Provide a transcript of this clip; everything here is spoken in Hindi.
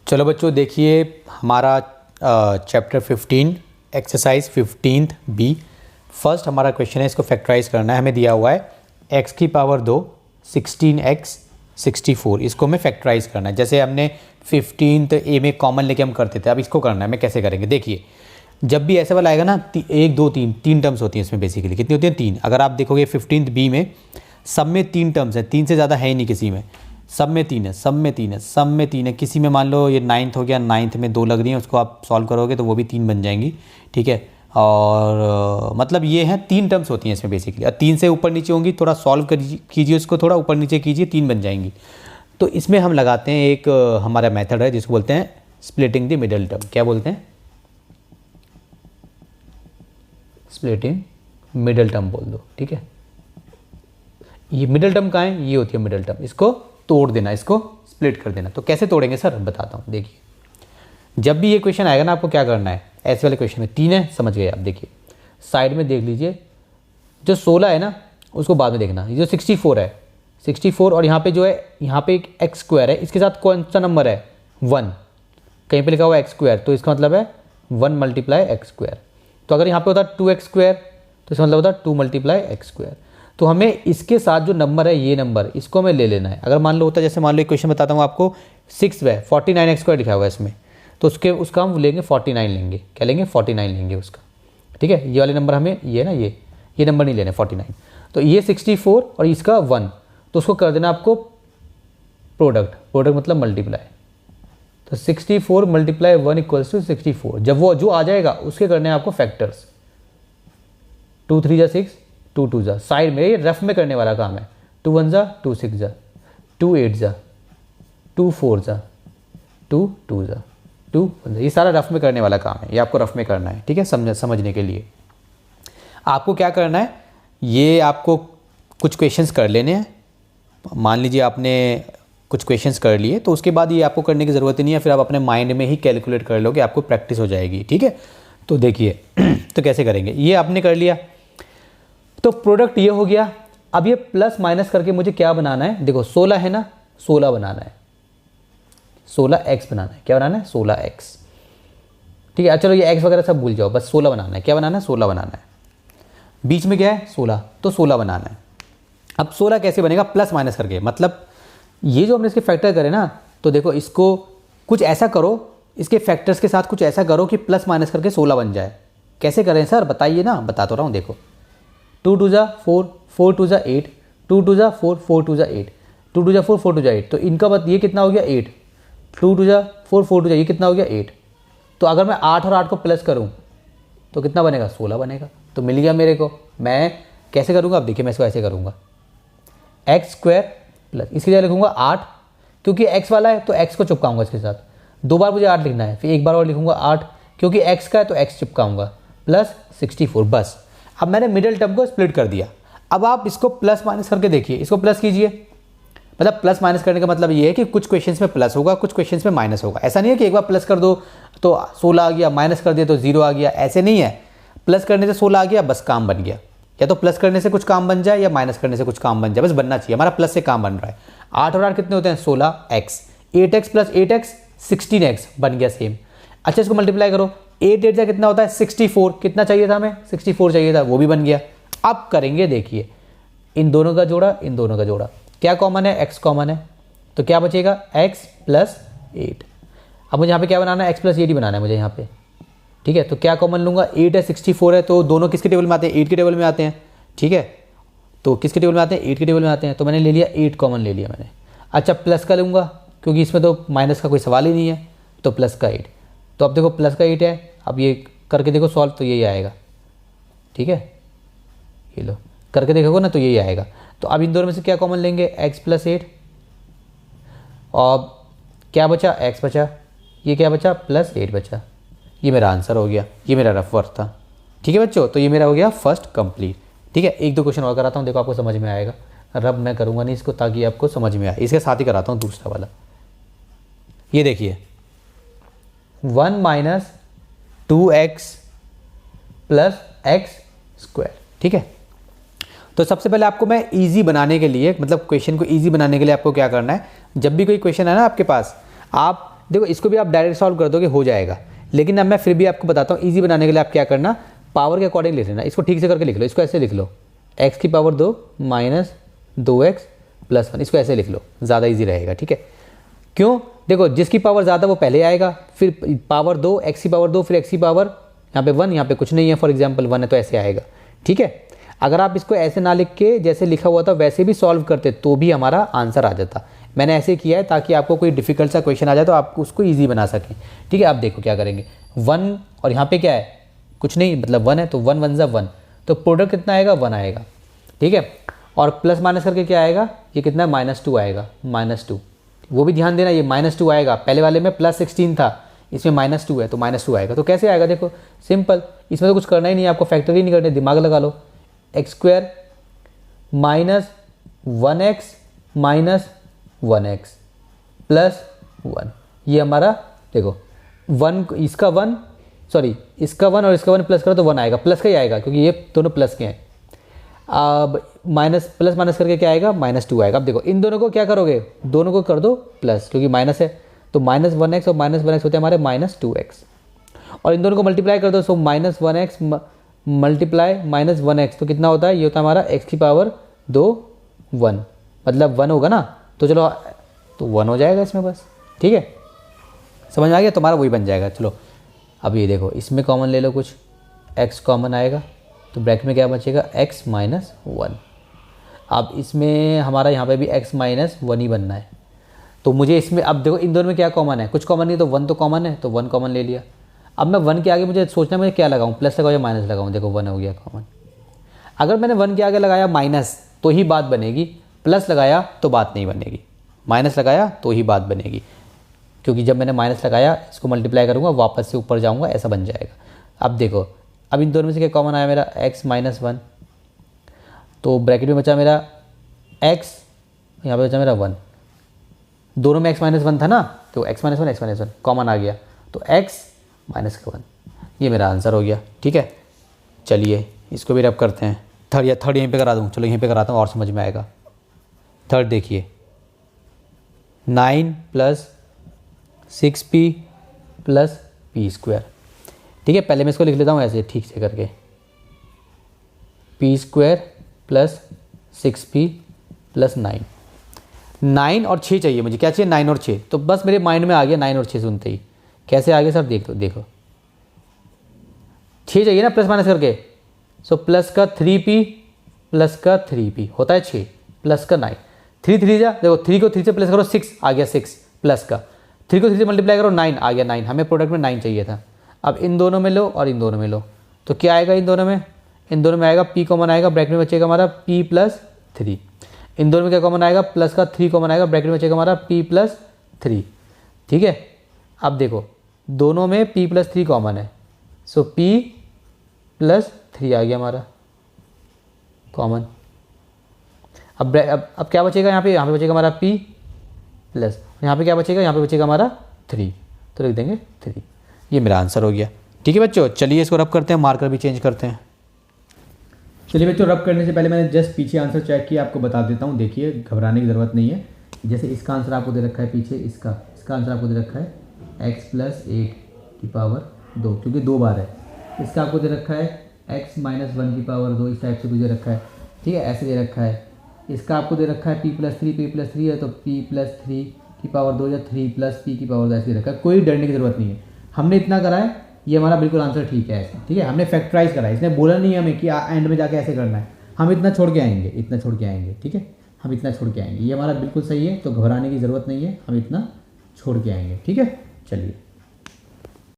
चलो बच्चों देखिए हमारा चैप्टर 15 एक्सरसाइज 15th बी। फर्स्ट हमारा क्वेश्चन है, इसको फैक्टराइज करना है। हमें दिया हुआ है x की पावर 2 16x 64, इसको हमें फैक्टराइज करना है। जैसे हमने 15th ए में कॉमन लेके हम करते थे, अब इसको करना है। मैं कैसे करेंगे देखिए, जब भी ऐसे वाला आएगा ना 1 2 3 तीन टर्म्स होती हैं इसमें। बेसिकली कितनी होती हैं? 3। अगर आप देखोगे 15th बी में सब में 3 टर्म्स हैं, 3 से ज़्यादा है ही नहीं किसी में। सब में 3 है, सब में 3 है, सब में 3 है। किसी में मान लो ये 9th हो गया, 9th में 2 लग रही हैं, उसको आप सॉल्व करोगे तो वो भी 3 बन जाएंगी। ठीक है, और मतलब ये हैं 3 टर्म्स होती हैं इसमें बेसिकली। और 3 से ऊपर नीचे होंगी, थोड़ा सॉल्व कीजिए उसको, थोड़ा ऊपर नीचे कीजिए, 3 बन जाएंगी। तो इसमें हम लगाते हैं एक हमारा मेथड है जिसको बोलते हैं स्प्लिटिंग द मिडल टर्म। क्या बोलते हैं? स्प्लिटिंग मिडल टर्म बोल दो। ठीक है, ये मिडल टर्म कहाँ है? ये होती है मिडल टर्म। इसको तोड़ देना, इसको स्प्लिट कर देना। तो कैसे तोड़ेंगे सर? बताता हूँ। देखिए, जब भी ये क्वेश्चन आएगा ना, आपको क्या करना है, ऐसे वाले क्वेश्चन में 3 है, समझ गए आप। देखिए साइड में देख लीजिए, जो 16 है ना उसको बाद में देखना। ये जो 64 है, 64 और यहाँ पे जो है, यहाँ पे एक एक्स स्क्वायर है, इसके साथ कौन सा नंबर है? 1। कहीं पे लिखा हुआ है एक्स स्क्वायर, तो इसका मतलब है 1 मल्टीप्लाई एक्स स्क्वायर। तो अगर यहाँ पे होता 2x स्क्वायर तो इसका मतलब होता 2 मल्टीप्लाई एक्स स्क्वायर। तो हमें इसके साथ जो नंबर है, ये नंबर, इसको हमें ले लेना है। अगर मान लो होता, जैसे मान लो एक क्वेश्चन बताता हूँ आपको, 6 है, 49x स्क्वायर लिखा हुआ है इसमें, तो उसका हम लेंगे 49 लेंगे। क्या लेंगे? 49 लेंगे उसका। ठीक है, ये वाले नंबर हमें, ये ना ये नंबर नहीं लेने, 49। तो ये 64 और इसका 1, तो उसको कर देना आपको प्रोडक्ट मतलब मल्टीप्लाई। तो 64 मल्टीप्लाई 1 इक्वल्स टू 64। जब वो जो आ जाएगा उसके करने हैं आपको फैक्टर्स। 2 3 जा 6, 2 2 जा, साइड में ये रफ में करने वाला काम है। 2 1 जा 2 6 जा, 2 8 जा, 2 4 जा, 2 2 जा, 2 1 जा। ये सारा रफ में करने वाला काम है, ये आपको रफ में करना है। ठीक है, समझने के लिए आपको क्या करना है, ये आपको कुछ क्वेश्चंस कर लेने हैं। मान लीजिए आपने कुछ क्वेश्चंस कर लिए, तो उसके बाद ये आपको करने की ज़रूरत ही नहीं है, फिर आप अपने माइंड में ही कैलकुलेट कर लोगे, आपको प्रैक्टिस हो जाएगी। ठीक है, तो देखिए तो कैसे करेंगे, ये आपने कर लिया तो प्रोडक्ट ये हो गया। अब ये प्लस माइनस करके मुझे क्या बनाना है? देखो 16 है ना, 16 बनाना है, 16x बनाना है। क्या बनाना है? 16x। ठीक है, चलो ये x वगैरह सब भूल जाओ, बस 16 बनाना है। क्या बनाना है? 16 बनाना है। बीच में क्या है? 16, तो 16 बनाना है। अब 16 कैसे बनेगा? प्लस माइनस करके। मतलब ये जो हमने इसके फैक्टर करे ना, तो देखो इसको कुछ ऐसा करो, इसके फैक्टर्स के साथ कुछ ऐसा करो कि प्लस माइनस करके 16 बन जाए। कैसे करें सर? बताइए ना। बता तो रहा हूँ। देखो 2 2 जा 4, 4 2 जा 8, 2 2 जा 4, 4 2 जा 8, 2 2 जा 4, 4 2 जा 8। तो इनका बात ये कितना हो गया? 8। 2 2 जा 4, 4 2 जा, ये कितना हो गया? 8। तो अगर मैं 8 और 8 को प्लस करूँ तो कितना बनेगा? 16 बनेगा। तो मिल गया मेरे को। मैं कैसे करूँगा? अब देखिए, मैं इसको ऐसे करूँगा, एक्स स्क्वायर प्लस, इसकी जगह लिखूँगा 8, क्योंकि एक्स वाला है तो एक्स को चिपकाऊंगा इसके साथ। 2 बार मुझे 8 लिखना है, फिर एक बार और लिखूँगा 8, क्योंकि एक्स का है तो एक्स चिपकाऊंगा, प्लस 64। बस, अब मैंने मिडिल टर्म को स्प्लिट कर दिया। अब आप इसको प्लस माइनस करके देखिए, इसको प्लस कीजिए। मतलब प्लस माइनस करने का मतलब ये है कि कुछ क्वेश्चंस में प्लस होगा, कुछ क्वेश्चंस में माइनस होगा। ऐसा नहीं है कि एक बार प्लस कर दो तो 16 आ गया, माइनस कर दिया तो 0 आ गया। ऐसे नहीं है, प्लस करने से 16 आ गया, बस काम बन गया। या तो प्लस करने से कुछ काम बन जाए या माइनस करने से कुछ काम बन जाए, बस बनना चाहिए। हमारा प्लस से काम बन रहा है। 8 और 8 कितने होते हैं? 16x, 8x plus 8x 16x बन गया सेम। अच्छा, इसको मल्टीप्लाई करो, 8 8 जा कितना होता है? 64। कितना चाहिए था हमें? 64 चाहिए था, वो भी बन गया। अब करेंगे, देखिए इन दोनों का जोड़ा, इन दोनों का जोड़ा। क्या कॉमन है? x कॉमन है, तो क्या बचेगा? x plus 8। अब मुझे यहाँ पे क्या बनाना है? x प्लस 8 ही बनाना है मुझे यहाँ पे। ठीक है, तो क्या कॉमन लूँगा? 8 है, 64 है, तो दोनों किसके टेबल में आते हैं? 8 के टेबल में आते हैं। ठीक है, तो किसके टेबल में आते हैं? 8 के टेबल में आते हैं। तो मैंने ले लिया 8 कॉमन ले लिया मैंने। अच्छा, प्लस का लूँगा क्योंकि इसमें तो माइनस का कोई सवाल ही नहीं है, तो प्लस का 8। तो अब देखो प्लस का 8 है, अब ये करके देखो सॉल्व, तो यही आएगा। ठीक है, ये लो करके देखोगे ना तो यही आएगा। तो अब इन दोनों में से क्या कॉमन लेंगे? x प्लस 8, और क्या बचा? x बचा, ये क्या बचा? प्लस 8 बचा। ये मेरा आंसर हो गया, ये मेरा रफ वर्क था। ठीक है बच्चों, तो ये मेरा हो गया फर्स्ट कंप्लीट। ठीक है, 1 2 क्वेश्चन और कराता हूँ, देखो आपको समझ में आएगा। रब मैं करूँगा नहीं इसको, ताकि आपको समझ में आए। इसके साथ ही कराता हूँ दूसरा वाला। ये देखिए 1 minus 2x plus x square. ठीक है, तो सबसे पहले आपको मैं इजी बनाने के लिए, मतलब क्वेश्चन को इजी बनाने के लिए आपको क्या करना है, जब भी कोई क्वेश्चन है ना आपके पास, आप देखो इसको भी आप डायरेक्ट सॉल्व कर दोगे, हो जाएगा, लेकिन अब मैं फिर भी आपको बताता हूँ ईजी बनाने के लिए आप क्या करना, पावर के अकॉर्डिंग लिख लेना। इसको ठीक से करके लिख लो, इसको ऐसे लिख लो x की पावर 2 माइनस 2x प्लस 1, इसको ऐसे लिख लो, ज़्यादा ईजी रहेगा। ठीक है, क्यों? देखो जिसकी पावर ज़्यादा वो पहले आएगा, फिर पावर 2 x की पावर 2 फिर x की पावर यहाँ पे 1, यहाँ पे कुछ नहीं है, फॉर एग्जाम्पल 1 है तो ऐसे आएगा। ठीक है, अगर आप इसको ऐसे ना लिख के जैसे लिखा हुआ था वैसे भी सॉल्व करते तो भी हमारा आंसर आ जाता। मैंने ऐसे किया है ताकि आपको कोई डिफिकल्ट सा क्वेश्चन आ जाए तो आप उसको ईजी बना सकें। ठीक है, आप देखो क्या करेंगे, 1 और यहाँ पे क्या है, कुछ नहीं, मतलब 1 है तो 1 1 ज़ा 1, तो प्रोडक्ट कितना आएगा, 1 आएगा। ठीक है, और प्लस माइनस करके क्या आएगा, ये कितना -2 आएगा, -2, वो भी ध्यान देना, ये -2 आएगा, पहले वाले में +16 था, इसमें -2 है तो -2 आएगा। तो कैसे आएगा, देखो सिंपल, इसमें तो कुछ करना ही नहीं है, आपको फैक्टर ही नहीं करने, दिमाग लगा लो, x² minus 1x minus 1x plus 1, ये हमारा देखो 1, इसका 1 सॉरी इसका 1 और इसका 1 प्लस करो तो 1 आएगा, प्लस का ही आएगा क्योंकि ये दोनों प्लस के हैं। अब माइनस प्लस माइनस करके क्या आएगा, -2 आएगा। अब देखो इन दोनों को क्या करोगे, दोनों को कर दो प्लस, क्योंकि माइनस है तो -1x और -1x होते हैं हमारे -2x, और इन दोनों को मल्टीप्लाई कर दो, सो -1x मल्टीप्लाई -1x तो कितना होता है, ये होता है हमारा x की पावर 2 1, मतलब 1 होगा ना, तो चलो तो 1 हो जाएगा इसमें बस। ठीक है, समझ में आ गया, तुम्हारा वही बन जाएगा। चलो अब ये देखो, इसमें कॉमन ले लो, कुछ x कॉमन आएगा तो ब्रैकेट में क्या बचेगा, x माइनस 1। अब इसमें हमारा यहाँ पे भी x माइनस 1 ही बनना है, तो मुझे इसमें अब देखो इन दोनों में क्या कॉमन है, कुछ कॉमन नहीं, तो 1 तो कॉमन है तो 1 कॉमन ले लिया। अब मैं 1 के आगे मुझे सोचना मुझे क्या लगाऊं, प्लस लगाऊं या माइनस लगाऊं, देखो 1 हो गया कॉमन। अगर मैंने 1 के आगे लगाया माइनस तो ही बात बनेगी, प्लस लगाया तो बात नहीं बनेगी, माइनस लगाया तो ही बात बनेगी, क्योंकि जब मैंने माइनस लगाया इसको मल्टीप्लाई करूँगा वापस से ऊपर जाऊँगा, ऐसा बन जाएगा। अब देखो अब इन दोनों में से क्या कॉमन आया, मेरा x माइनस 1, तो ब्रैकेट में बचा मेरा x, यहाँ पे बचा मेरा 1, दोनों में x माइनस 1 था ना, तो x माइनस 1 कॉमन आ गया, तो x माइनस 1, ये मेरा आंसर हो गया। ठीक है, चलिए इसको भी रब करते हैं, थर्ड यहीं पे करा दूँ, चलो यहीं पे कराता हूँ और समझ में आएगा। थर्ड देखिए, 9 + 6p + p²। ठीक है, पहले मैं इसको लिख लेता हूँ ऐसे ठीक से करके, p² + 6p + 9। 9 और 6 चाहिए मुझे, क्या चाहिए, 9 और 6, तो बस मेरे माइंड में आ गया 9 और 6 सुनते ही। कैसे आ गया सर, देखो 6 चाहिए ना प्लस माइनस करके, सो प्लस का 3p प्लस का 3p होता है 6 प्लस का 9, 3 3 जा, देखो 3 को 3 से प्लस करो 6 आ गया 6, प्लस का 3 को 3 से मल्टीप्लाई करो 9 आ गया 9, हमें प्रोडक्ट में 9 चाहिए था। अब इन दोनों में लो और इन दोनों में लो, तो क्या आएगा इन दोनों में आएगा p कॉमन आएगा, ब्रैकेट में बचेगा हमारा p + 3। इन दोनों में क्या कॉमन आएगा, प्लस का 3 कॉमन आएगा, ब्रैकेट में बचेगा हमारा p + 3। ठीक है, अब देखो दोनों में p + 3 कॉमन है, सो p + 3 आ गया हमारा कॉमन। अब क्या बचेगा, यहाँ पे बचेगा हमारा p प्लस, यहाँ पे क्या बचेगा, यहाँ पे बचेगा हमारा 3, तो लिख देंगे 3, ये मेरा आंसर हो गया। ठीक है बच्चों, चलिए इसको रब करते हैं, मार्कर भी चेंज करते हैं। चलिए बच्चों, रब करने से पहले मैंने जस्ट पीछे आंसर चेक किया, आपको बता देता हूँ, देखिए घबराने की ज़रूरत नहीं है। जैसे इसका आंसर आपको दे रखा है पीछे, इसका आंसर आपको दे रखा है x + 1 की पावर 2, क्योंकि 2 बार है। इसका आपको दे रखा है x - 1 की पावर 2, इस टाइप से भी दे रखा है। ठीक है, ऐसे दे रखा है। इसका आपको दे रखा है p + 3 है, तो p + 3 की पावर 2 या 3 + p की पावर 2 ऐसे दे रखा है। कोई डरने की ज़रूरत नहीं है, हमने इतना करा है, ये हमारा बिल्कुल आंसर ठीक है ऐसे। ठीक है, हमने फैक्टराइज करा है, इसने बोला नहीं हमें कि एंड में जाके ऐसे करना है, हम इतना छोड़ के आएंगे। ठीक है, हम इतना छोड़ के आएंगे, ये हमारा बिल्कुल सही है, तो घबराने की ज़रूरत नहीं है, हम इतना छोड़ के आएंगे। ठीक है, चलिए।